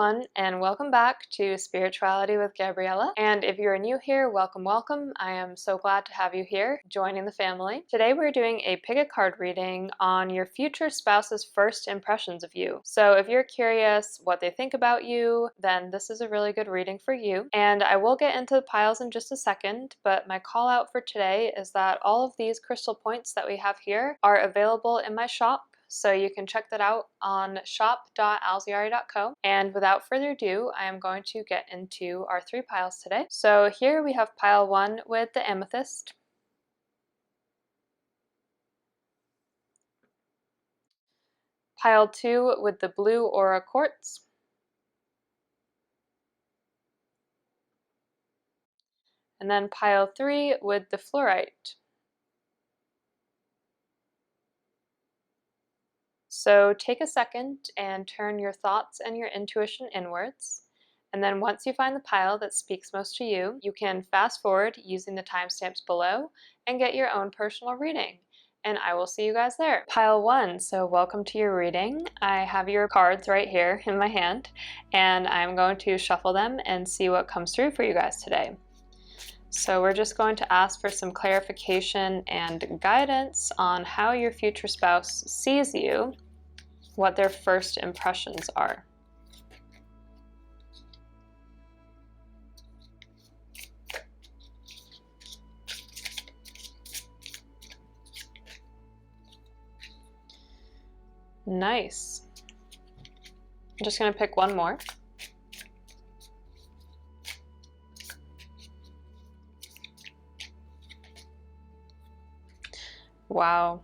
everyone, and welcome back to Spirituality with Gabriella. And if you're new here, welcome, welcome. I am so glad to have you here, joining the family. Today we're doing a pick a card reading on your future spouse's first impressions of you. So if you're curious what they think about you, then this is a really good reading for you. And I will get into the piles in just a second, but my call out for today is that all of these crystal points that we have here are available in my shop. So you can check that out on shop.alziari.co. And without further ado, I am going to get into our 3 piles today. So here we have pile 1 with the Amethyst, pile 2 with the blue Aura Quartz, and then pile 3 with the Fluorite. So take a second and turn your thoughts and your intuition inwards. And then once you find the pile that speaks most to you, you can fast forward using the timestamps below and get your own personal reading. And I will see you guys there. Pile 1, so welcome to your reading. I have your cards right here in my hand, and I'm going to shuffle them and see what comes through for you guys today. So we're just going to ask for some clarification and guidance on how your future spouse sees you, what their first impressions are. Nice. I'm just going to pick one more. Wow.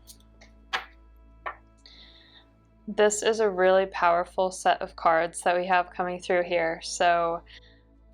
This is a really powerful set of cards that we have coming through here. So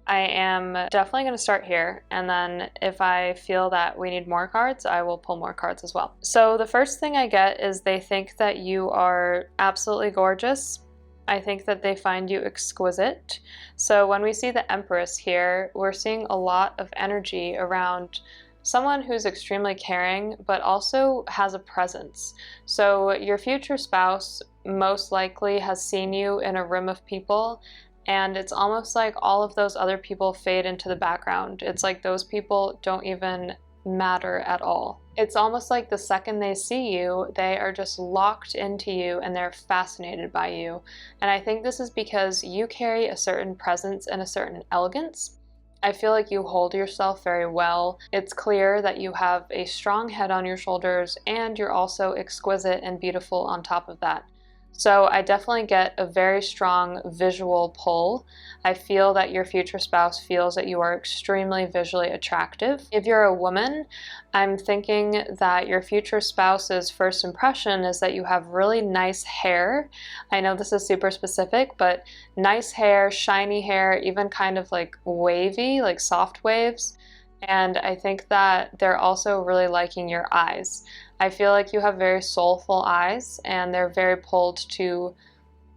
I am definitely going to start here, and then if I feel that we need more cards, I will pull more cards as well. So the first thing I get is they think that you are absolutely gorgeous. I think that they find you exquisite. So when we see the Empress here, we're seeing a lot of energy around someone who's extremely caring, but also has a presence. So your future spouse most likely has seen you in a room of people, and it's almost like all of those other people fade into the background. It's like those people don't even matter at all. It's almost like the second they see you, they are just locked into you and they're fascinated by you. And I think this is because you carry a certain presence and a certain elegance. I feel like you hold yourself very well. It's clear that you have a strong head on your shoulders, and you're also exquisite and beautiful on top of that. So I definitely get a very strong visual pull. I feel that your future spouse feels that you are extremely visually attractive. If you're a woman, I'm thinking that your future spouse's first impression is that you have really nice hair. I know this is super specific, but nice hair, shiny hair, even kind of like wavy, like soft waves. And I think that they're also really liking your eyes. I feel like you have very soulful eyes, and they're very pulled to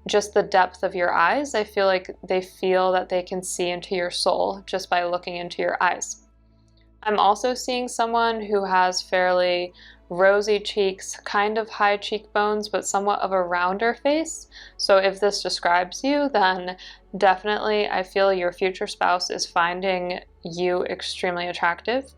just the depth of your eyes. I feel like they feel that they can see into your soul just by looking into your eyes. I'm also seeing someone who has fairly rosy cheeks, kind of high cheekbones, but somewhat of a rounder face. So if this describes you, then definitely I feel your future spouse is finding you extremely attractive.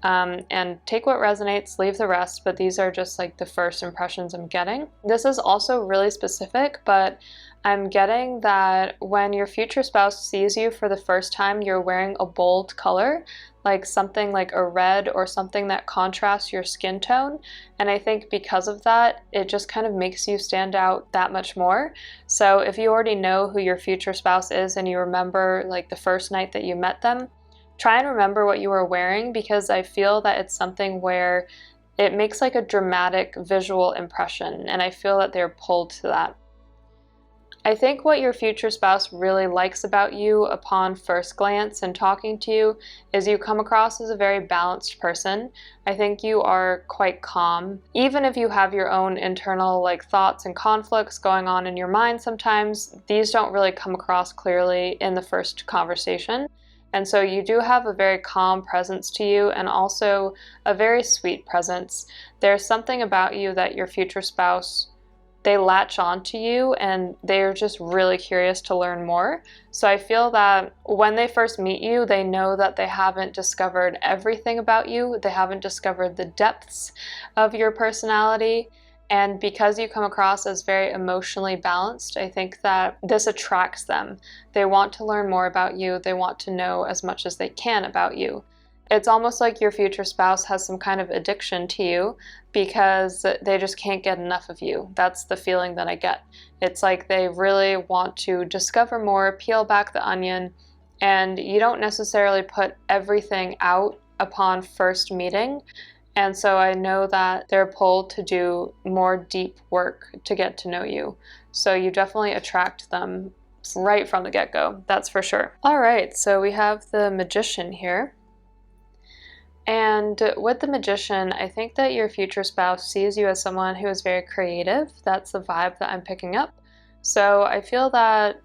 And take what resonates, leave the rest, but these are just like the first impressions I'm getting. This is also really specific, but I'm getting that when your future spouse sees you for the first time, you're wearing a bold color, like something like a red or something that contrasts your skin tone. And I think because of that, it just kind of makes you stand out that much more. So if you already know who your future spouse is and you remember like the first night that you met them, try and remember what you were wearing, because I feel that it's something where it makes like a dramatic visual impression, and I feel that they're pulled to that. I think what your future spouse really likes about you upon first glance and talking to you is you come across as a very balanced person. I think you are quite calm. Even if you have your own internal like thoughts and conflicts going on in your mind sometimes, these don't really come across clearly in the first conversation. And so you do have a very calm presence to you, and also a very sweet presence. There's something about you that your future spouse they latch onto you and they're just really curious to learn more. So I feel that when they first meet you, they know that they haven't discovered everything about you. They haven't discovered the depths of your personality. And because you come across as very emotionally balanced, I think that this attracts them. They want to learn more about you. They want to know as much as they can about you. It's almost like your future spouse has some kind of addiction to you because they just can't get enough of you. That's the feeling that I get. It's like they really want to discover more, peel back the onion, and you don't necessarily put everything out upon first meeting. And so I know that they're pulled to do more deep work to get to know you. So you definitely attract them right from the get-go, that's for sure. All right, so we have the Magician here. And with the Magician, I think that your future spouse sees you as someone who is very creative. That's the vibe that I'm picking up. So I feel that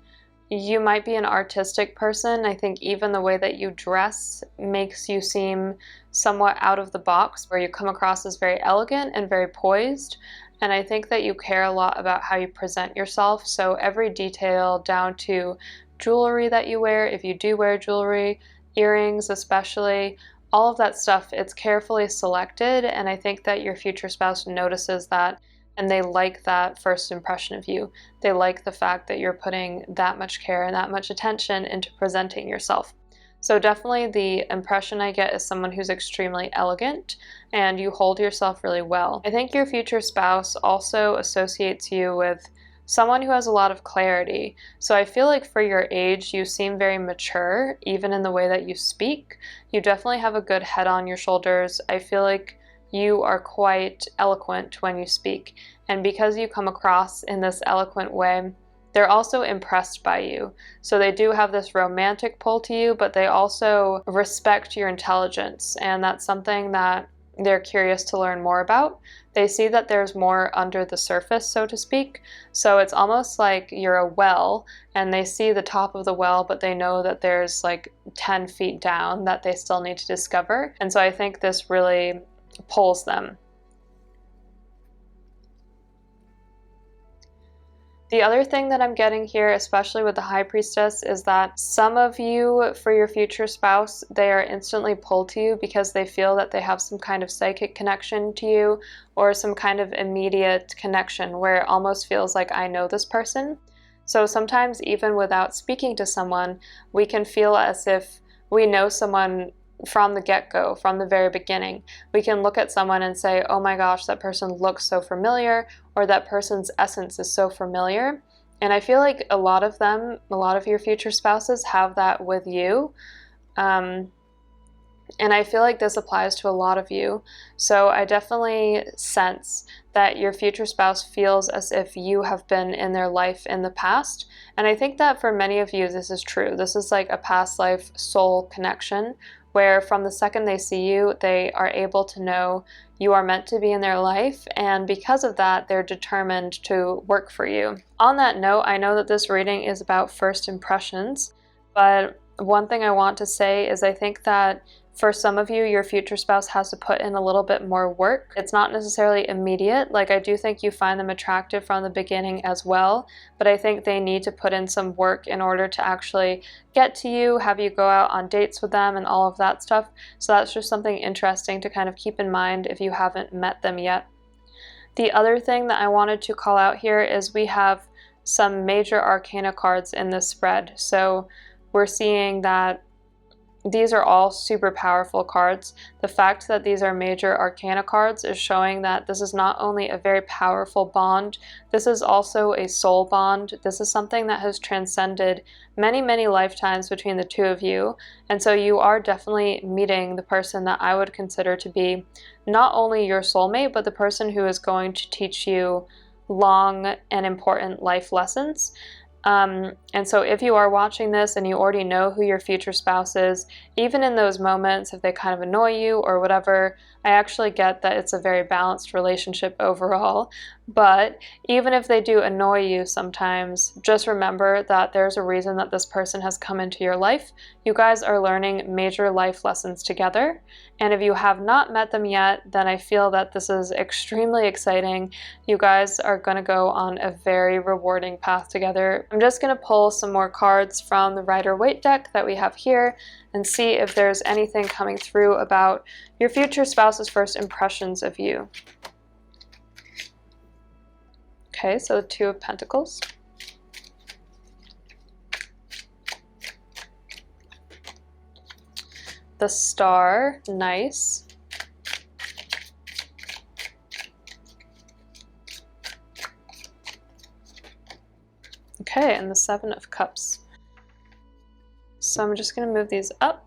you might be an artistic person. I think even the way that you dress makes you seem somewhat out of the box, where you come across as very elegant and very poised. And I think that you care a lot about how you present yourself. So every detail down to jewelry that you wear, if you do wear jewelry, earrings especially, all of that stuff, it's carefully selected, and I think that your future spouse notices that, and they like that first impression of you. They like the fact that you're putting that much care and that much attention into presenting yourself. So definitely the impression I get is someone who's extremely elegant, and you hold yourself really well. I think your future spouse also associates you with someone who has a lot of clarity. So I feel like for your age, you seem very mature, even in the way that you speak. You definitely have a good head on your shoulders. I feel like you are quite eloquent when you speak. And because you come across in this eloquent way, they're also impressed by you. So they do have this romantic pull to you, but they also respect your intelligence. And that's something that they're curious to learn more about. They see that there's more under the surface, so to speak. So it's almost like you're a well, and they see the top of the well, but they know that there's like 10 feet down that they still need to discover. And so I think this really pulls them. The other thing that I'm getting here, especially with the High Priestess, is that some of you, for your future spouse, they are instantly pulled to you because they feel that they have some kind of psychic connection to you, or some kind of immediate connection where it almost feels like I know this person. So sometimes even without speaking to someone, we can feel as if we know someone from the get-go, from the very beginning. We can look at someone and say, oh my gosh, that person looks so familiar, or that person's essence is so familiar. And I feel like a lot of them, a lot of your future spouses have that with you. And I feel like this applies to a lot of you. So I definitely sense that your future spouse feels as if you have been in their life in the past. And I think that for many of you, this is true. This is like a past life soul connection, where from the second they see you, they are able to know you are meant to be in their life, and because of that, they're determined to work for you. On that note, I know that this reading is about first impressions, but one thing I want to say is I think that for some of you, your future spouse has to put in a little bit more work. It's not necessarily immediate. Like, I do think you find them attractive from the beginning as well, but I think they need to put in some work in order to actually get to you, have you go out on dates with them and all of that stuff. So that's just something interesting to kind of keep in mind if you haven't met them yet. The other thing that I wanted to call out here is we have some major arcana cards in this spread. So we're seeing that these are all super powerful cards. The fact that these are major arcana cards is showing that this is not only a very powerful bond, this is also a soul bond. This is something that has transcended many, many lifetimes between the two of you. And so you are definitely meeting the person that I would consider to be not only your soulmate, but the person who is going to teach you long and important life lessons. And so if you are watching this and you already know who your future spouse is, even in those moments, if they kind of annoy you or whatever, I actually get that it's a very balanced relationship overall, but even if they do annoy you sometimes, just remember that there's a reason that this person has come into your life. You guys are learning major life lessons together, and if you have not met them yet, then I feel that this is extremely exciting. You guys are going to go on a very rewarding path together. I'm just going to pull some more cards from the Rider-Waite deck that we have here and see if there's anything coming through about your future spouse's first impressions of you. Okay, so the Two of Pentacles. The Star, nice. Okay, and the Seven of Cups. So I'm just going to move these up.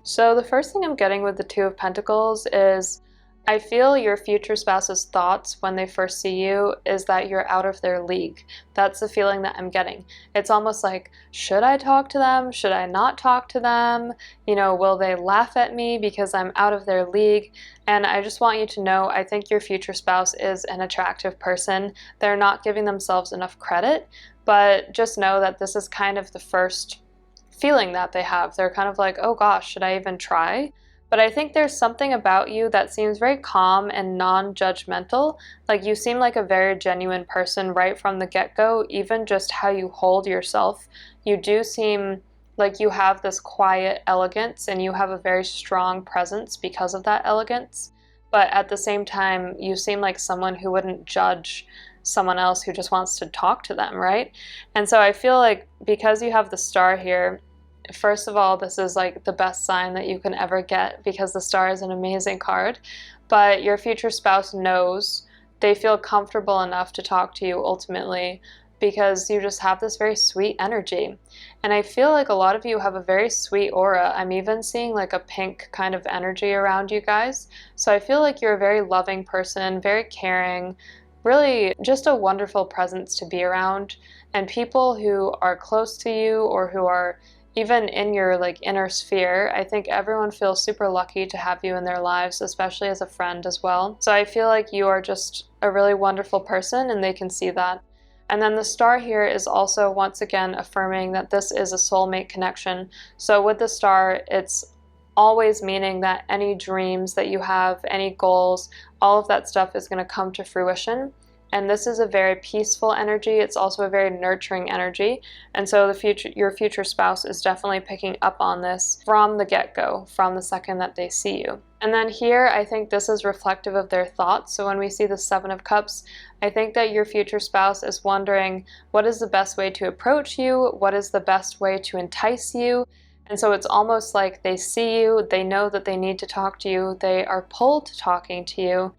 So the first thing I'm getting with the Two of Pentacles is I feel your future spouse's thoughts when they first see you is that you're out of their league. That's the feeling that I'm getting. It's almost like, should I talk to them? Should I not talk to them? You know, will they laugh at me because I'm out of their league? And I just want you to know, I think your future spouse is an attractive person. They're not giving themselves enough credit, but just know that this is kind of the first feeling that they have. They're kind of like, oh gosh, should I even try? But I think there's something about you that seems very calm and non-judgmental. Like you seem like a very genuine person right from the get-go, even just how you hold yourself. You do seem like you have this quiet elegance and you have a very strong presence because of that elegance. But at the same time, you seem like someone who wouldn't judge someone else who just wants to talk to them, right? And so I feel like because you have the Star here, first of all, this is like the best sign that you can ever get because the Star is an amazing card. But your future spouse knows, they feel comfortable enough to talk to you ultimately because you just have this very sweet energy. And I feel like a lot of you have a very sweet aura. I'm even seeing like a pink kind of energy around you guys. So I feel like you're a very loving person, very caring, really just a wonderful presence to be around. And people who are close to you or who are even in your like inner sphere, I think everyone feels super lucky to have you in their lives, especially as a friend as well. So I feel like you are just a really wonderful person and they can see that. And then the Star here is also once again affirming that this is a soulmate connection. So with the Star, it's always meaning that any dreams that you have, any goals, all of that stuff is going to come to fruition. And this is a very peaceful energy. It's also a very nurturing energy. And so your future spouse is definitely picking up on this from the get-go, from the second that they see you. And then here, I think this is reflective of their thoughts. So when we see the Seven of Cups, I think that your future spouse is wondering, what is the best way to approach you? What is the best way to entice you? And so it's almost like they see you, they know that they need to talk to you, they are pulled to talking to you,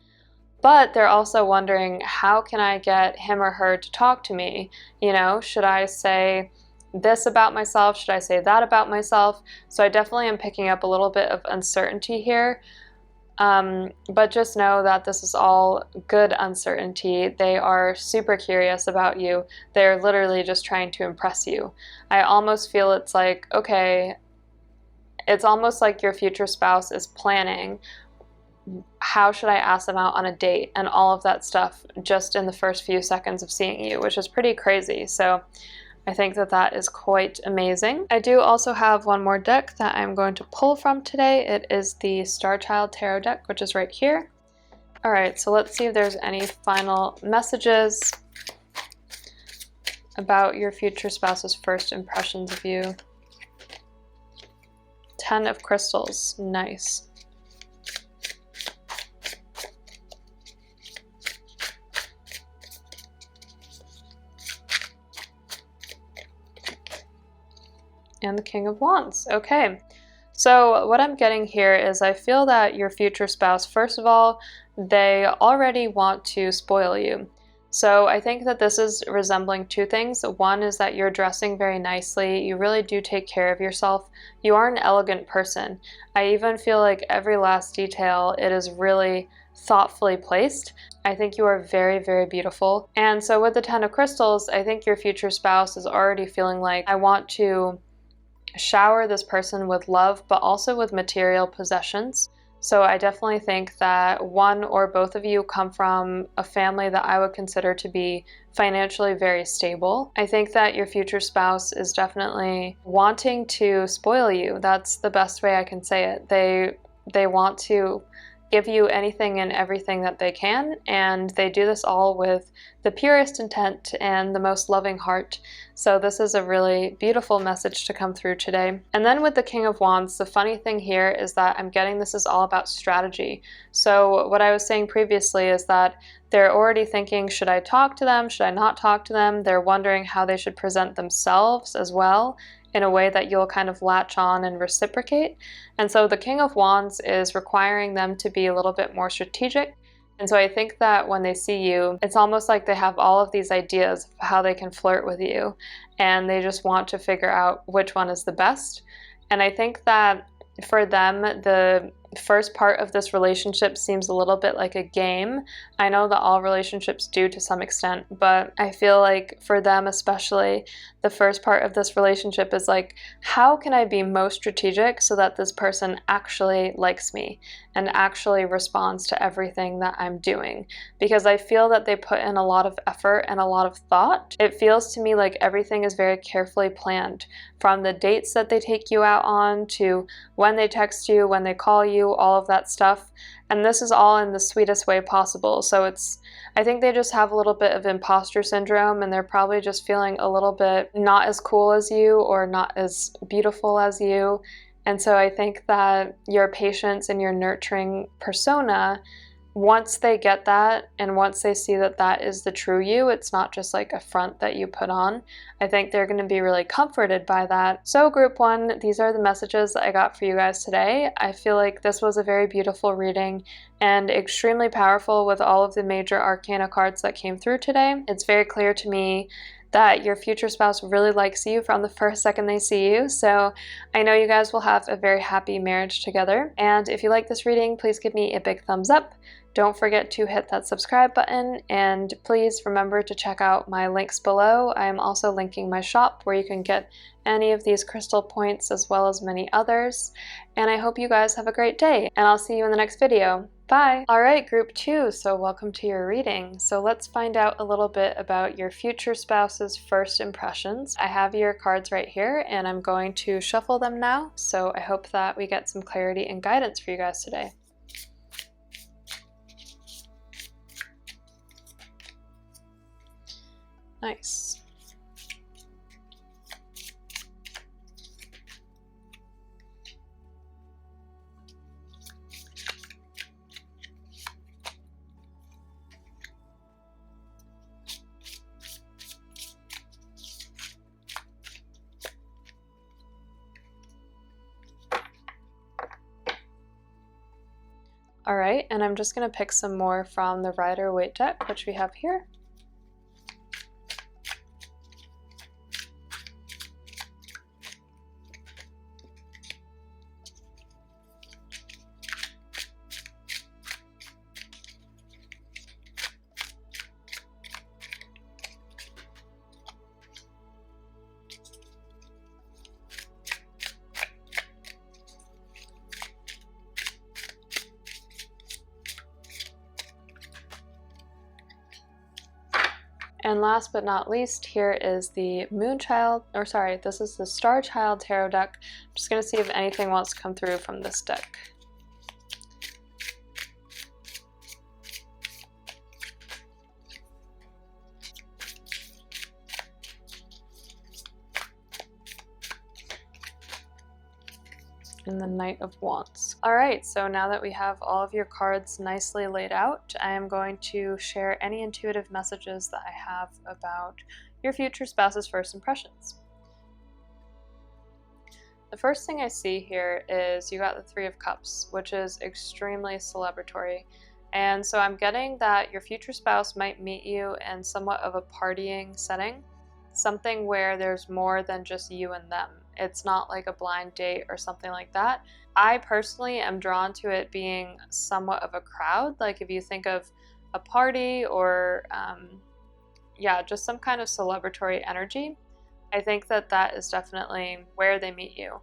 but they're also wondering, how can I get him or her to talk to me? You know, should I say this about myself? Should I say that about myself? So I definitely am picking up a little bit of uncertainty here. But just know that this is all good uncertainty. They are super curious about you. They're literally just trying to impress you. I almost feel it's like, okay, it's almost like your future spouse is planning, how should I ask them out on a date and all of that stuff just in the first few seconds of seeing you, which is pretty crazy. So I think that that is quite amazing. I do also have one more deck that I'm going to pull from today. It is the Star Child Tarot deck, which is right here. All right, so let's see if there's any final messages about your future spouse's first impressions of you. 10 of Crystals, nice. And the King of Wands. Okay, so what I'm getting here is I feel that your future spouse, first of all, they already want to spoil you. So I think that this is resembling two things. One is that you're dressing very nicely. You really do take care of yourself. You are an elegant person. I even feel like every last detail, it is really thoughtfully placed. I think you are very, very beautiful. And so with the 10 of Crystals, I think your future spouse is already feeling like, I want to shower this person with love, but also with material possessions. So I definitely think that one or both of you come from a family that I would consider to be financially very stable. I think that your future spouse is definitely wanting to spoil you. That's the best way I can say it. They want to give you anything and everything that they can, and they do this all with the purest intent and the most loving heart. So this is a really beautiful message to come through today. And then with the King of Wands, the funny thing here is that I'm getting this is all about strategy. So what I was saying previously is that they're already thinking, should I talk to them? Should I not talk to them? They're wondering how they should present themselves as well, in a way that you'll kind of latch on and reciprocate. And so the King of Wands is requiring them to be a little bit more strategic. And so I think that when they see you, it's almost like they have all of these ideas of how they can flirt with you, and they just want to figure out which one is the best. And I think that for them, the first part of this relationship seems a little bit like a game. I know that all relationships do to some extent, but I feel like for them especially, the first part of this relationship is like, how can I be most strategic so that this person actually likes me and actually responds to everything that I'm doing? Because I feel that they put in a lot of effort and a lot of thought. It feels to me like everything is very carefully planned, from the dates that they take you out on to when they text you, when they call you, all of that stuff. And this is all in the sweetest way possible. So I think they just have a little bit of imposter syndrome, and they're probably just feeling a little bit not as cool as you or not as beautiful as you. And so I think that your patience and your nurturing persona, once they get that and once they see that that is the true you, it's not just like a front that you put on, I think they're going to be really comforted by that. So group one, these are the messages that I got for you guys today. I feel like this was a very beautiful reading and extremely powerful with all of the major arcana cards that came through today. It's very clear to me that your future spouse really likes you from the first second they see you. So I know you guys will have a very happy marriage together. And if you like this reading, please give me a big thumbs up. Don't forget to hit that subscribe button, and please remember to check out my links below. I am also linking my shop where you can get any of these crystal points as well as many others. And I hope you guys have a great day, and I'll see you in the next video. Bye! Alright, group 2, so welcome to your reading. So let's find out a little bit about your future spouse's first impressions. I have your cards right here, and I'm going to shuffle them now, so I hope that we get some clarity and guidance for you guys today. Nice. All right, and I'm just going to pick some more from the Rider-Waite deck, which we have here. And last but not least, here is the this is the Star Child Tarot deck. I'm just going to see if anything wants to come through from this deck. And the Knight of Wands. Alright, so now that we have all of your cards nicely laid out, I am going to share any intuitive messages that I have about your future spouse's first impressions. The first thing I see here is you got the Three of Cups, which is extremely celebratory. And so I'm getting that your future spouse might meet you in somewhat of a partying setting, something where there's more than just you and them. It's not like a blind date or something like that. I personally am drawn to it being somewhat of a crowd. Like if you think of a party or just some kind of celebratory energy, I think that that is definitely where they meet you.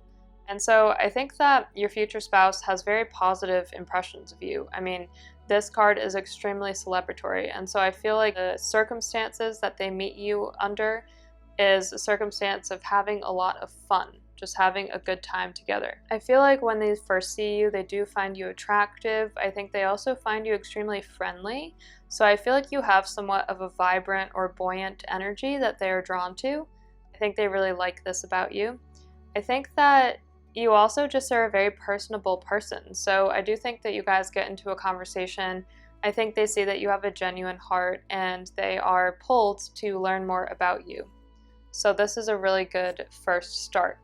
And so I think that your future spouse has very positive impressions of you. I mean, this card is extremely celebratory, and so I feel like the circumstances that they meet you under is a circumstance of having a lot of fun, just having a good time together. I feel like when they first see you, they do find you attractive. I think they also find you extremely friendly. So I feel like you have somewhat of a vibrant or buoyant energy that they are drawn to. I think they really like this about you. I think that you also just are a very personable person. So I do think that you guys get into a conversation. I think they see that you have a genuine heart and they are pulled to learn more about you. So this is a really good first start.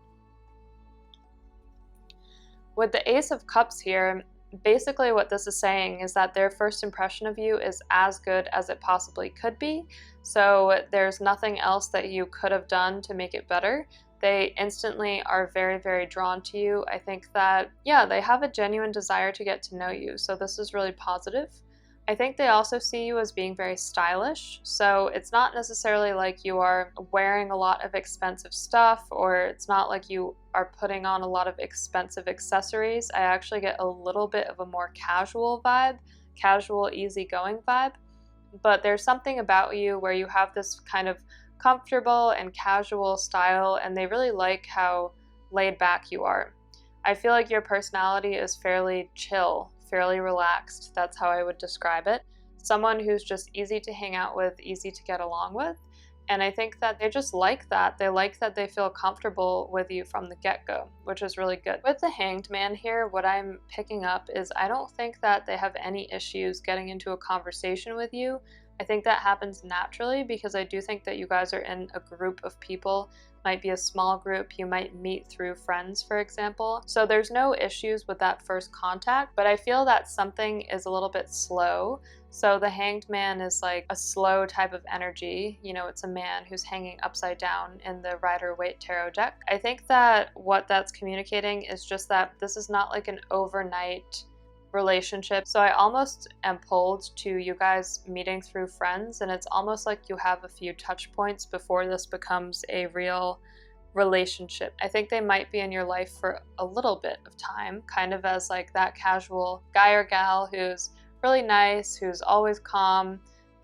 With the Ace of Cups here, basically what this is saying is that their first impression of you is as good as it possibly could be. So there's nothing else that you could have done to make it better. They instantly are very, very drawn to you. I think that, yeah, they have a genuine desire to get to know you. So this is really positive. I think they also see you as being very stylish. So it's not necessarily like you are wearing a lot of expensive stuff, or it's not like you are putting on a lot of expensive accessories. I actually get a little bit of a more casual vibe, casual, easygoing vibe. But there's something about you where you have this kind of comfortable and casual style, and they really like how laid back you are. I feel like your personality is fairly chill, fairly relaxed. That's how I would describe it. Someone who's just easy to hang out with, easy to get along with. And I think that they just like that. They like that they feel comfortable with you from the get-go, which is really good. With the Hanged Man here, what I'm picking up is I don't think that they have any issues getting into a conversation with you. I think that happens naturally because I do think that you guys are in a group of people. Might be a small group, you might meet through friends, for example. So there's no issues with that first contact, but I feel that something is a little bit slow. So the Hanged Man is like a slow type of energy. You know, it's a man who's hanging upside down in the Rider-Waite Tarot deck. I think that what that's communicating is just that this is not like an overnight relationship. So I almost am pulled to you guys meeting through friends, and it's almost like you have a few touch points before this becomes a real relationship. I think they might be in your life for a little bit of time, kind of as like that casual guy or gal who's really nice, who's always calm.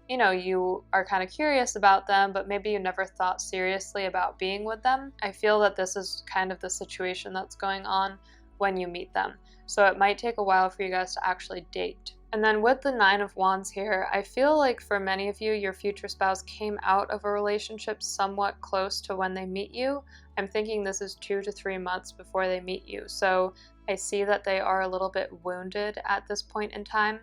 You know, you are kind of curious about them, but maybe you never thought seriously about being with them. I feel that this is kind of the situation that's going on when you meet them. So it might take a while for you guys to actually date. And then with the Nine of Wands here, I feel like for many of you, your future spouse came out of a relationship somewhat close to when they meet you. I'm thinking this is 2 to 3 months before they meet you. So I see that they are a little bit wounded at this point in time.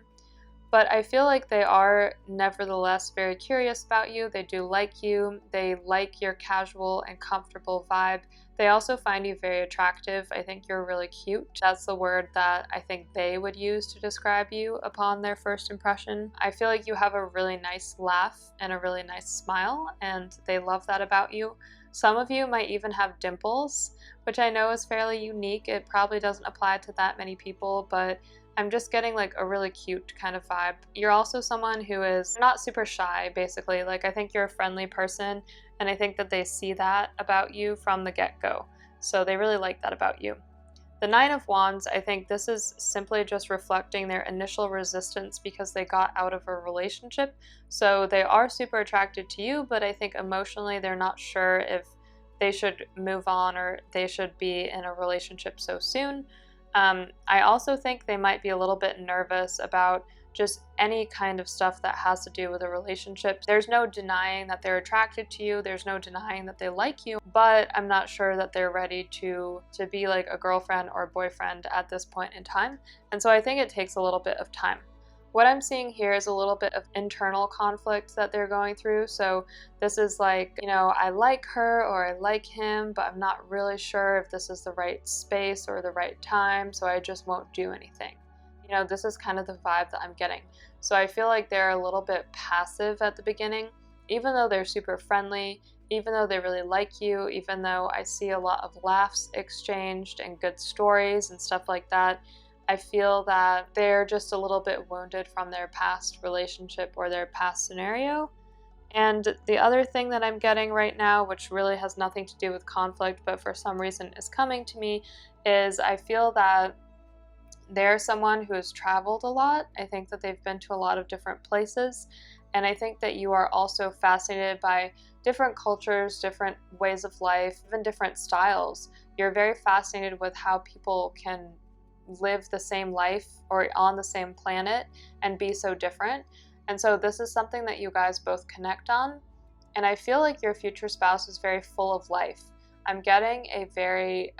But I feel like they are nevertheless very curious about you. They do like you. They like your casual and comfortable vibe. They also find you very attractive. I think you're really cute. That's the word that I think they would use to describe you upon their first impression. I feel like you have a really nice laugh and a really nice smile, and they love that about you. Some of you might even have dimples, which I know is fairly unique. It probably doesn't apply to that many people, but I'm just getting like a really cute kind of vibe. You're also someone who is not super shy, basically. Like, I think you're a friendly person, and I think that they see that about you from the get-go. So they really like that about you. The Nine of Wands, I think this is simply just reflecting their initial resistance because they got out of a relationship. So they are super attracted to you, but I think emotionally they're not sure if they should move on or they should be in a relationship so soon. I also think they might be a little bit nervous about just any kind of stuff that has to do with a relationship. There's no denying that they're attracted to you. There's no denying that they like you, but I'm not sure that they're ready to be like a girlfriend or a boyfriend at this point in time. And so I think it takes a little bit of time. What I'm seeing here is a little bit of internal conflict that they're going through. So this is like, you know, I like her or I like him, but I'm not really sure if this is the right space or the right time, so I just won't do anything. You know, this is kind of the vibe that I'm getting. So I feel like they're a little bit passive at the beginning, even though they're super friendly, even though they really like you, even though I see a lot of laughs exchanged and good stories and stuff like that. I feel that they're just a little bit wounded from their past relationship or their past scenario. And the other thing that I'm getting right now, which really has nothing to do with conflict, but for some reason is coming to me, is I feel that they're someone who has traveled a lot. I think that they've been to a lot of different places. And I think that you are also fascinated by different cultures, different ways of life, even different styles. You're very fascinated with how people can live the same life or on the same planet and be so different. And so this is something that you guys both connect on. And I feel like your future spouse is very full of life. I'm getting a very,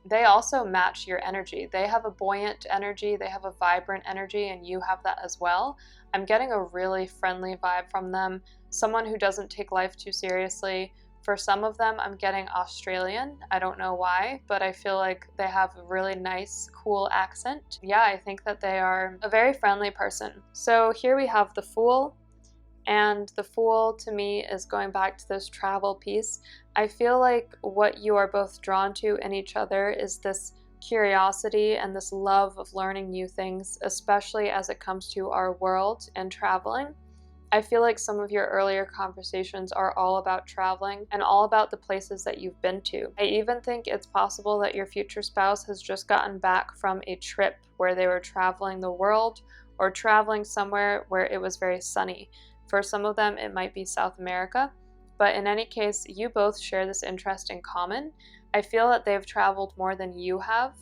they also match your energy. They have a buoyant energy, they have a vibrant energy, and you have that as well. I'm getting a really friendly vibe from them, someone who doesn't take life too seriously. For some of them, I'm getting Australian. I don't know why, but I feel like they have a really nice, cool accent. Yeah, I think that they are a very friendly person. So here we have the Fool. And the Fool to me is going back to this travel piece. I feel like what you are both drawn to in each other is this curiosity and this love of learning new things, especially as it comes to our world and traveling. I feel like some of your earlier conversations are all about traveling and all about the places that you've been to. I even think it's possible that your future spouse has just gotten back from a trip where they were traveling the world or traveling somewhere where it was very sunny. For some of them, it might be South America, but in any case, you both share this interest in common. I feel that they've traveled more than you have,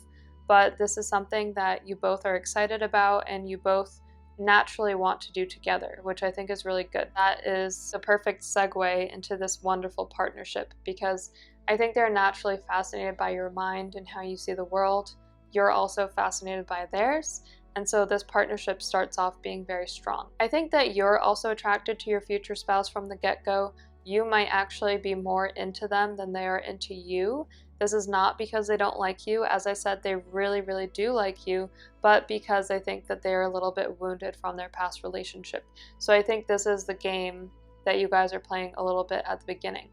but this is something that you both are excited about and you both naturally want to do together, which I think is really good. That is the perfect segue into this wonderful partnership because I think they're naturally fascinated by your mind and how you see the world. You're also fascinated by theirs. And so this partnership starts off being very strong. I think that you're also attracted to your future spouse from the get-go. You might actually be more into them than they are into you. This is not because they don't like you. As I said, they really, really do like you, but because I think that they're a little bit wounded from their past relationship. So I think this is the game that you guys are playing a little bit at the beginning.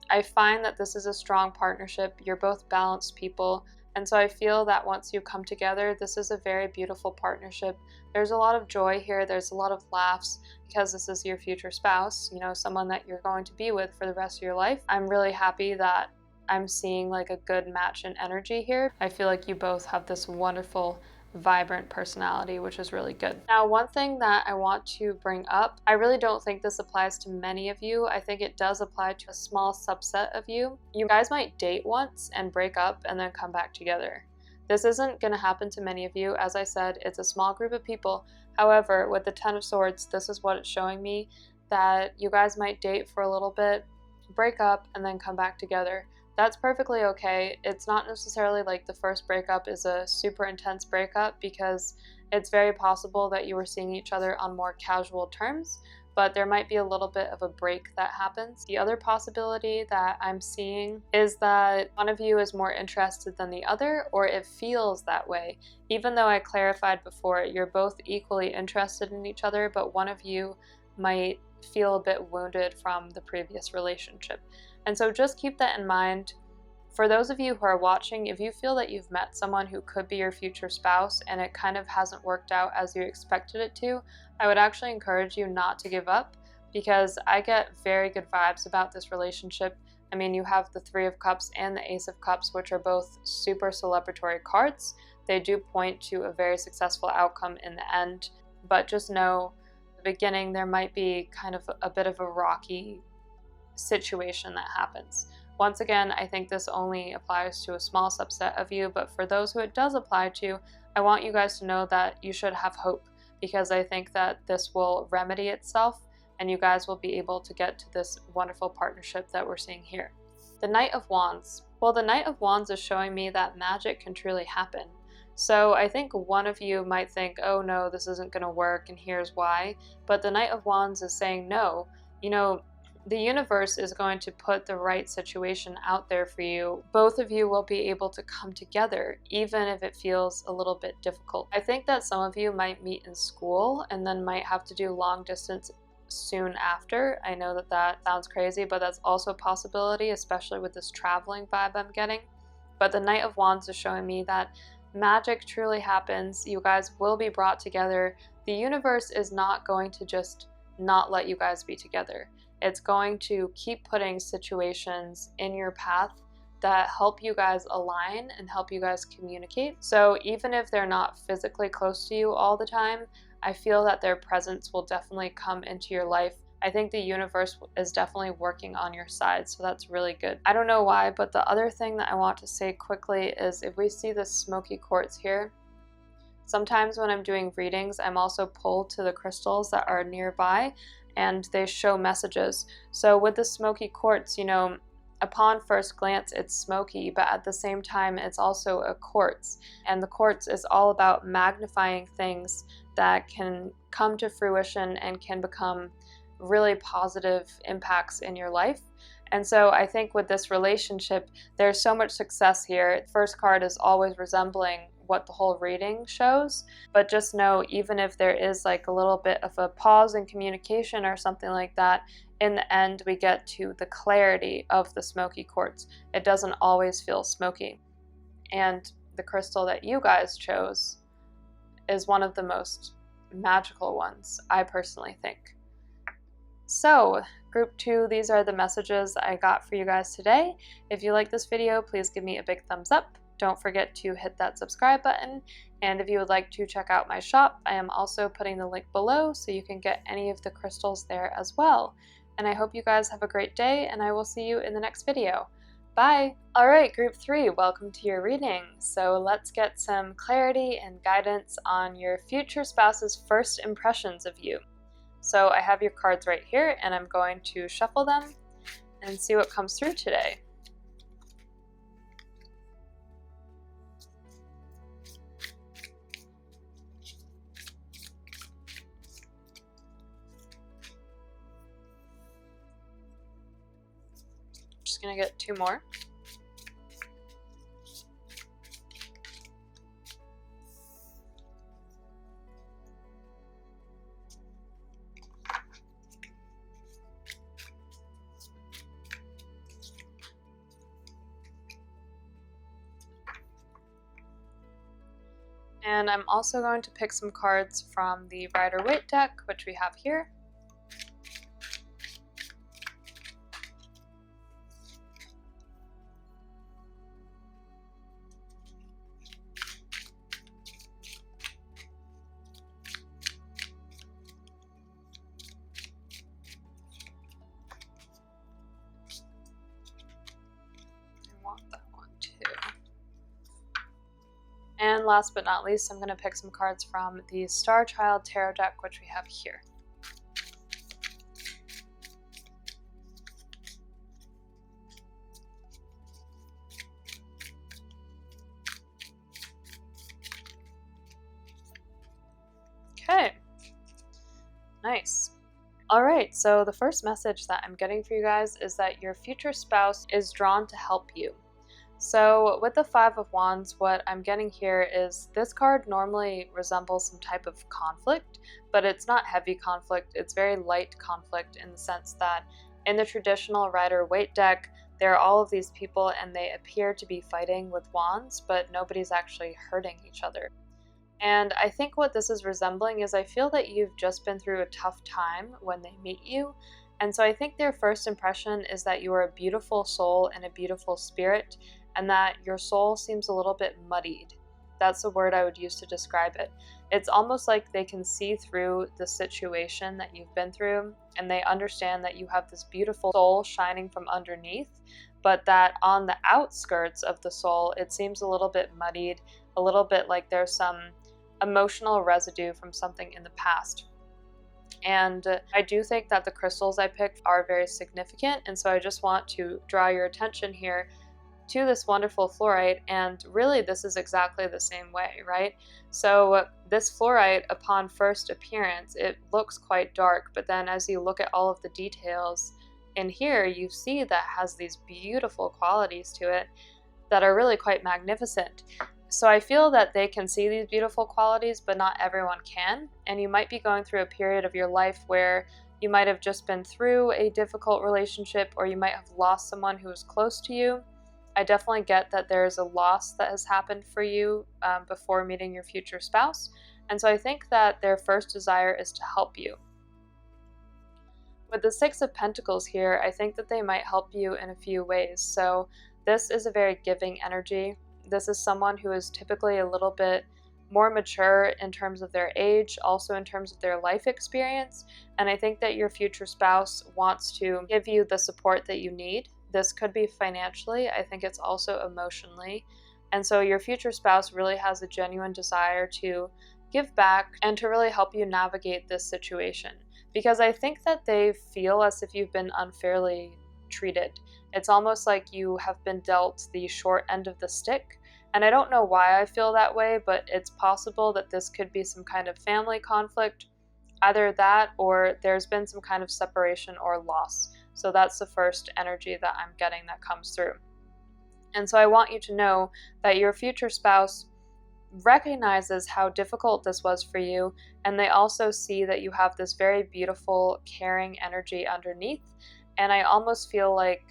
I find that this is a strong partnership. You're both balanced people. And so I feel that once you come together, this is a very beautiful partnership. There's a lot of joy here. There's a lot of laughs because this is your future spouse, you know, someone that you're going to be with for the rest of your life. I'm really happy that I'm seeing like a good match in energy here. I feel like you both have this wonderful vibrant personality, which is really good. Now, one thing that I want to bring up, I really don't think this applies to many of you. I think it does apply to a small subset of you. You guys might date once and break up and then come back together. This isn't going to happen to many of you. As I said, it's a small group of people. However, with the Ten of Swords, this is what it's showing me, that you guys might date for a little bit, break up, and then come back together. That's perfectly okay. It's not necessarily like the first breakup is a super intense breakup because it's very possible that you were seeing each other on more casual terms, but there might be a little bit of a break that happens. The other possibility that I'm seeing is that one of you is more interested than the other, or it feels that way. Even though I clarified before, you're both equally interested in each other, but one of you might feel a bit wounded from the previous relationship. And so just keep that in mind. For those of you who are watching, if you feel that you've met someone who could be your future spouse and it kind of hasn't worked out as you expected it to, I would actually encourage you not to give up because I get very good vibes about this relationship. I mean, you have the Three of Cups and the Ace of Cups, which are both super celebratory cards. They do point to a very successful outcome in the end, but just know at the beginning there might be kind of a bit of a rocky situation that happens. Once again, I think this only applies to a small subset of you, but for those who it does apply to, I want you guys to know that you should have hope because I think that this will remedy itself and you guys will be able to get to this wonderful partnership that we're seeing here. The Knight of Wands. Well, the Knight of Wands is showing me that magic can truly happen. So I think one of you might think, oh no, this isn't going to work and here's why. But the Knight of Wands is saying no. You know, the universe is going to put the right situation out there for you. Both of you will be able to come together, even if it feels a little bit difficult. I think that some of you might meet in school and then might have to do long distance soon after. I know that that sounds crazy, but that's also a possibility, especially with this traveling vibe I'm getting. But the Knight of Wands is showing me that magic truly happens. You guys will be brought together. The universe is not going to just not let you guys be together. It's going to keep putting situations in your path that help you guys align and help you guys communicate. So even if they're not physically close to you all the time, I feel that their presence will definitely come into your life. I think the universe is definitely working on your side, so that's really good. I don't know why, but the other thing that I want to say quickly is if we see this smoky quartz here, sometimes when I'm doing readings, I'm also pulled to the crystals that are nearby and they show messages. So with the smoky quartz, you know, upon first glance, it's smoky, but at the same time, it's also a quartz. And the quartz is all about magnifying things that can come to fruition and can become really positive impacts in your life. And so I think with this relationship, there's so much success here. The first card is always resembling what the whole reading shows, but just know, even if there is like a little bit of a pause in communication or something like that, in the end we get to the clarity of the smoky quartz. It doesn't always feel smoky. And the crystal that you guys chose is one of the most magical ones, I personally think. So, group 2, these are the messages I got for you guys today. If you like this video, please give me a big thumbs up. Don't forget to hit that subscribe button. And if you would like to check out my shop, I am also putting the link below so you can get any of the crystals there as well. And I hope you guys have a great day, and I will see you in the next video. Bye! Alright, group 3, welcome to your reading. So let's get some clarity and guidance on your future spouse's first impressions of you. So I have your cards right here, and I'm going to shuffle them and see what comes through today. Just gonna get 2 more. And I'm also going to pick some cards from the Rider-Waite deck, which we have here. I want that one too. And last but not least, I'm going to pick some cards from the Star Child Tarot deck, which we have here. Okay, nice. All right, so the first message that I'm getting for you guys is that your future spouse is drawn to help you. So with the 5 of Wands, what I'm getting here is this card normally resembles some type of conflict, but it's not heavy conflict. It's very light conflict in the sense that in the traditional Rider-Waite deck, there are all of these people and they appear to be fighting with wands, but nobody's actually hurting each other. And I think what this is resembling is I feel that you've just been through a tough time when they meet you. And so I think their first impression is that you are a beautiful soul and a beautiful spirit, and that your soul seems a little bit muddied. That's the word I would use to describe it. It's almost like they can see through the situation that you've been through, and they understand that you have this beautiful soul shining from underneath, but that on the outskirts of the soul, it seems a little bit muddied, a little bit like there's some emotional residue from something in the past. And I do think that the crystals I picked are very significant, and so I just want to draw your attention here to this wonderful fluorite, and really this is exactly the same way, right? So this fluorite, upon first appearance, it looks quite dark, but then as you look at all of the details in here, you see that has these beautiful qualities to it that are really quite magnificent. So I feel that they can see these beautiful qualities, but not everyone can, and you might be going through a period of your life where you might have just been through a difficult relationship, or you might have lost someone who was close to you. I definitely get that there's a loss that has happened for you before meeting your future spouse. And so I think that their first desire is to help you. With the Six of Pentacles here, I think that they might help you in a few ways. So this is a very giving energy. This is someone who is typically a little bit more mature in terms of their age, also in terms of their life experience. And I think that your future spouse wants to give you the support that you need. This could be financially. I think it's also emotionally. And so your future spouse really has a genuine desire to give back and to really help you navigate this situation. Because I think that they feel as if you've been unfairly treated. It's almost like you have been dealt the short end of the stick. And I don't know why I feel that way, but it's possible that this could be some kind of family conflict. Either that or there's been some kind of separation or loss. So that's the first energy that I'm getting that comes through. And so I want you to know that your future spouse recognizes how difficult this was for you, and they also see that you have this very beautiful, caring energy underneath. And I almost feel like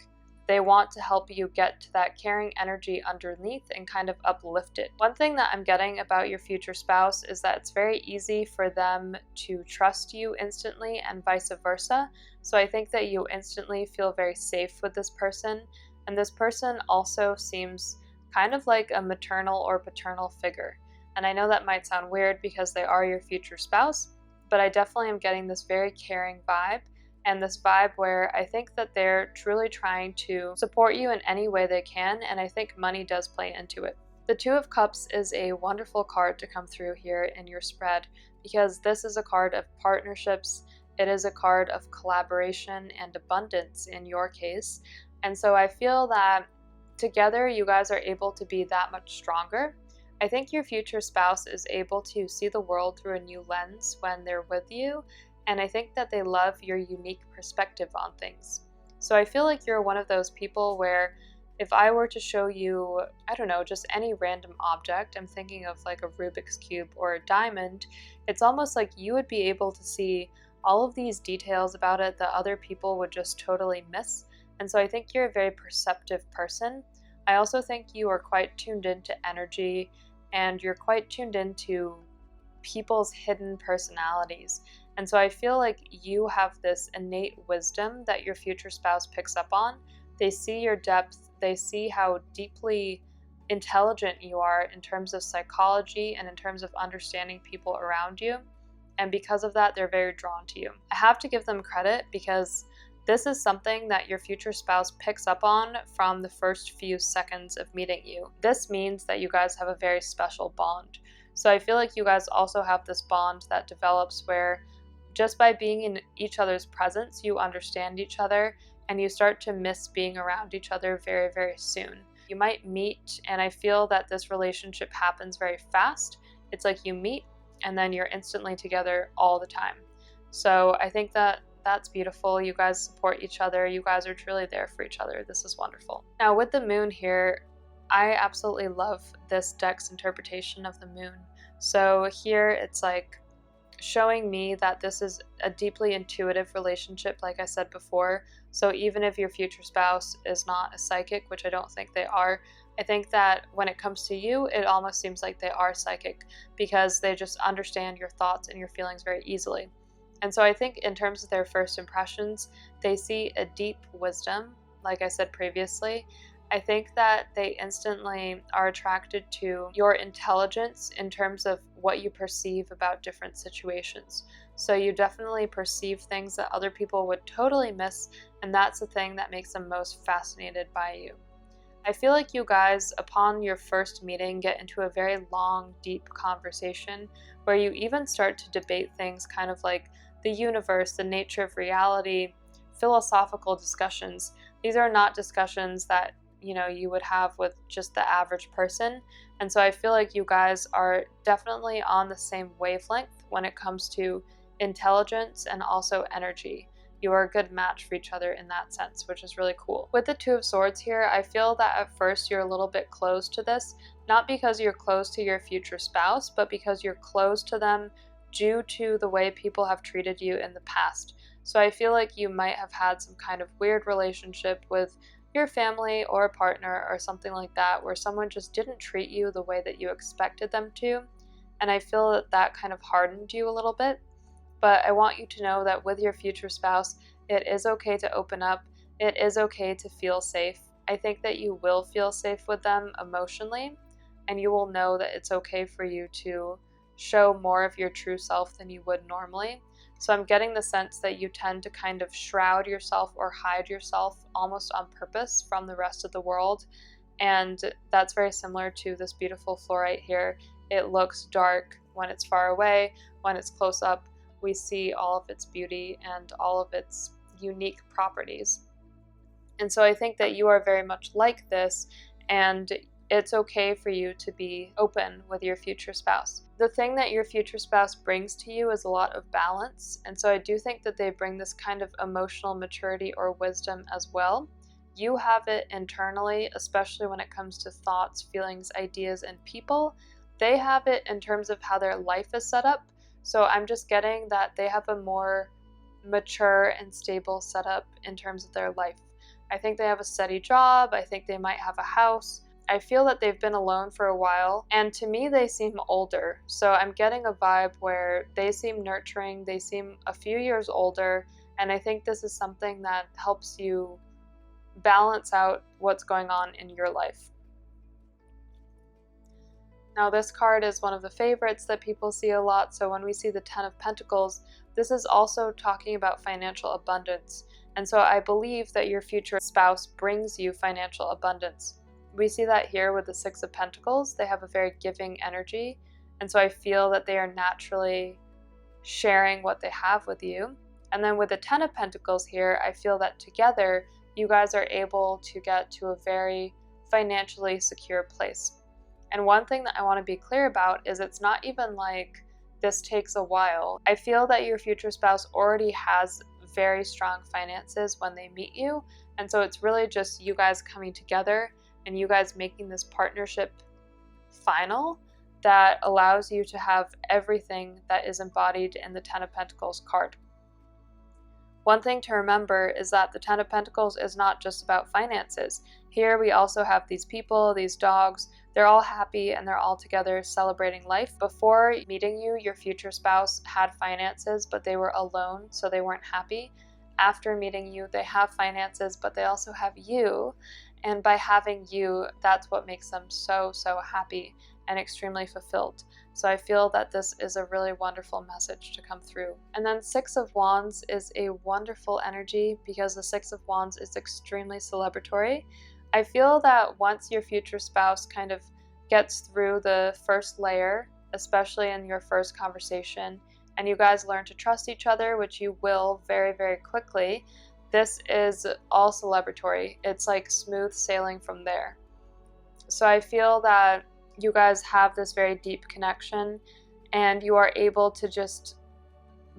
they want to help you get to that caring energy underneath and kind of uplift it. One thing that I'm getting about your future spouse is that it's very easy for them to trust you instantly and vice versa. So I think that you instantly feel very safe with this person. And this person also seems kind of like a maternal or paternal figure. And I know that might sound weird because they are your future spouse, but I definitely am getting this very caring vibe. And this vibe where I think that they're truly trying to support you in any way they can, and I think money does play into it. The Two of Cups is a wonderful card to come through here in your spread because this is a card of partnerships. It is a card of collaboration and abundance in your case. And so I feel that together you guys are able to be that much stronger. I think your future spouse is able to see the world through a new lens when they're with you. And I think that they love your unique perspective on things. So I feel like you're one of those people where if I were to show you, I don't know, just any random object, I'm thinking of like a Rubik's Cube or a diamond, it's almost like you would be able to see all of these details about it that other people would just totally miss. And so I think you're a very perceptive person. I also think you are quite tuned into energy and you're quite tuned into people's hidden personalities. And so I feel like you have this innate wisdom that your future spouse picks up on. They see your depth, they see how deeply intelligent you are in terms of psychology and in terms of understanding people around you. And because of that, they're very drawn to you. I have to give them credit because this is something that your future spouse picks up on from the first few seconds of meeting you. This means that you guys have a very special bond. So I feel like you guys also have this bond that develops where just by being in each other's presence, you understand each other and you start to miss being around each other very, very soon. You might meet, and I feel that this relationship happens very fast. It's like you meet and then you're instantly together all the time. So I think that that's beautiful. You guys support each other. You guys are truly there for each other. This is wonderful. Now with the moon here, I absolutely love this deck's interpretation of the moon. So here it's like showing me that this is a deeply intuitive relationship, like I said before. So even if your future spouse is not a psychic, which I don't think they are, I think that when it comes to you, it almost seems like they are psychic because they just understand your thoughts and your feelings very easily. And so I think in terms of their first impressions, they see a deep wisdom, like I said previously. I think that they instantly are attracted to your intelligence in terms of what you perceive about different situations. So you definitely perceive things that other people would totally miss, and that's the thing that makes them most fascinated by you. I feel like you guys, upon your first meeting, get into a very long, deep conversation where you even start to debate things kind of like the universe, the nature of reality, philosophical discussions. These are not discussions that you would have with just the average person. And so I feel like you guys are definitely on the same wavelength when it comes to intelligence and also energy. You are a good match for each other in that sense, which is really cool. With the Two of Swords here, I feel that at first you're a little bit closed to this, not because you're close to your future spouse, but because you're close to them due to the way people have treated you in the past. So I feel like you might have had some kind of weird relationship with your family or a partner or something like that where someone just didn't treat you the way that you expected them to. And I feel that kind of hardened you a little bit. But I want you to know that with your future spouse, It is okay to open up. It is okay to feel safe. I think that you will feel safe with them emotionally, and you will know that it's okay for you to show more of your true self than you would normally. So I'm getting the sense that you tend to kind of shroud yourself or hide yourself almost on purpose from the rest of the world. And that's very similar to this beautiful fluorite here. It looks dark when it's far away. When it's close up, we see all of its beauty and all of its unique properties. And so I think that you are very much like this, and it's okay for you to be open with your future spouse. The thing that your future spouse brings to you is a lot of balance, and so I do think that they bring this kind of emotional maturity or wisdom as well. You have it internally, especially when it comes to thoughts, feelings, ideas, and people. They have it in terms of how their life is set up. So I'm just getting that they have a more mature and stable setup in terms of their life. I think they have a steady job. I think they might have a house. I feel that they've been alone for a while, and to me they seem older. So I'm getting a vibe where they seem nurturing, they seem a few years older, and I think this is something that helps you balance out what's going on in your life. Now this card is one of the favorites that people see a lot, so when we see the Ten of Pentacles, this is also talking about financial abundance. And so I believe that your future spouse brings you financial abundance. We see that here with the Six of Pentacles. They have a very giving energy, and so I feel that they are naturally sharing what they have with you. And then with the Ten of Pentacles here, I feel that together you guys are able to get to a very financially secure place. And one thing that I want to be clear about is it's not even like this takes a while. I feel that your future spouse already has very strong finances when they meet you, and so it's really just you guys coming together and you guys making this partnership final that allows you to have everything that is embodied in the Ten of Pentacles card. One thing to remember is that the Ten of Pentacles is not just about finances. Here we also have these people, these dogs. They're all happy and they're all together celebrating life. Before meeting you, your future spouse had finances, but they were alone, so they weren't happy. After meeting you, they have finances, but they also have you. And by having you, that's what makes them so, so happy and extremely fulfilled. So I feel that this is a really wonderful message to come through. And then Six of Wands is a wonderful energy because the Six of Wands is extremely celebratory. I feel that once your future spouse kind of gets through the first layer, especially in your first conversation, and you guys learn to trust each other, which you will very, very quickly, this is all celebratory. It's like smooth sailing from there. So I feel that you guys have this very deep connection and you are able to just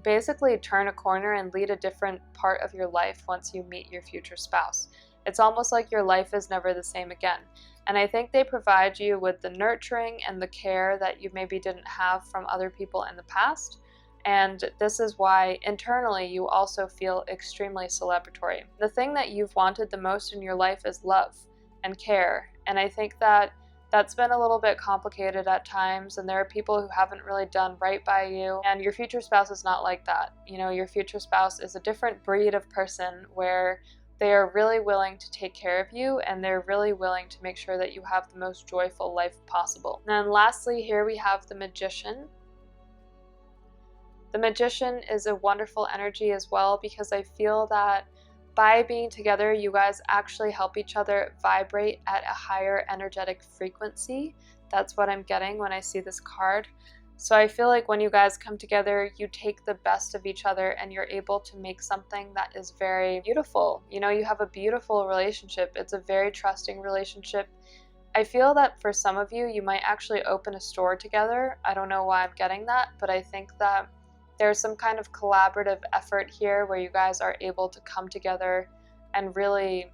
basically turn a corner and lead a different part of your life once you meet your future spouse. It's almost like your life is never the same again. And I think they provide you with the nurturing and the care that you maybe didn't have from other people in the past. And this is why internally you also feel extremely celebratory. The thing that you've wanted the most in your life is love and care. And I think that that's been a little bit complicated at times, and there are people who haven't really done right by you, and your future spouse is not like that. You know, your future spouse is a different breed of person where they are really willing to take care of you, and they're really willing to make sure that you have the most joyful life possible. And then lastly, here we have the Magician. The Magician is a wonderful energy as well because I feel that by being together, you guys actually help each other vibrate at a higher energetic frequency. That's what I'm getting when I see this card. So I feel like when you guys come together, you take the best of each other and you're able to make something that is very beautiful. You know, you have a beautiful relationship. It's a very trusting relationship. I feel that for some of you, you might actually open a store together. I don't know why I'm getting that, but I think that there's some kind of collaborative effort here where you guys are able to come together and really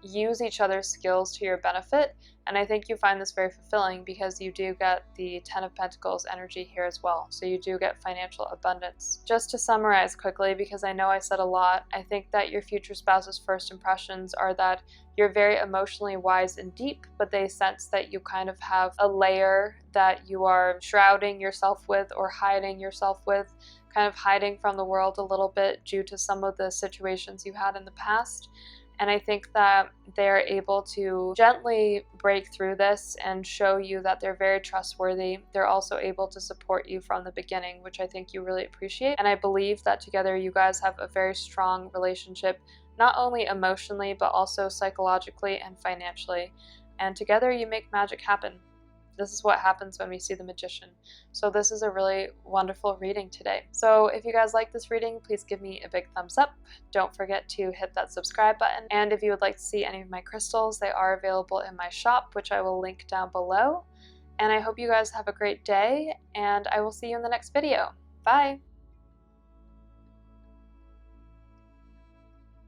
use each other's skills to your benefit. And I think you find this very fulfilling because you do get the Ten of Pentacles energy here as well. So you do get financial abundance. Just to summarize quickly, because I know I said a lot, I think that your future spouse's first impressions are that you're very emotionally wise and deep, but they sense that you kind of have a layer that you are shrouding yourself with or hiding yourself with, kind of hiding from the world a little bit due to some of the situations you had in the past. And I think that they're able to gently break through this and show you that they're very trustworthy. They're also able to support you from the beginning, which I think you really appreciate. And I believe that together you guys have a very strong relationship, not only emotionally, but also psychologically and financially. And together you make magic happen. This is what happens when we see the Magician. So this is a really wonderful reading today. So if you guys like this reading, please give me a big thumbs up. Don't forget to hit that subscribe button. And if you would like to see any of my crystals, they are available in my shop, which I will link down below. And I hope you guys have a great day, and I will see you in the next video. Bye!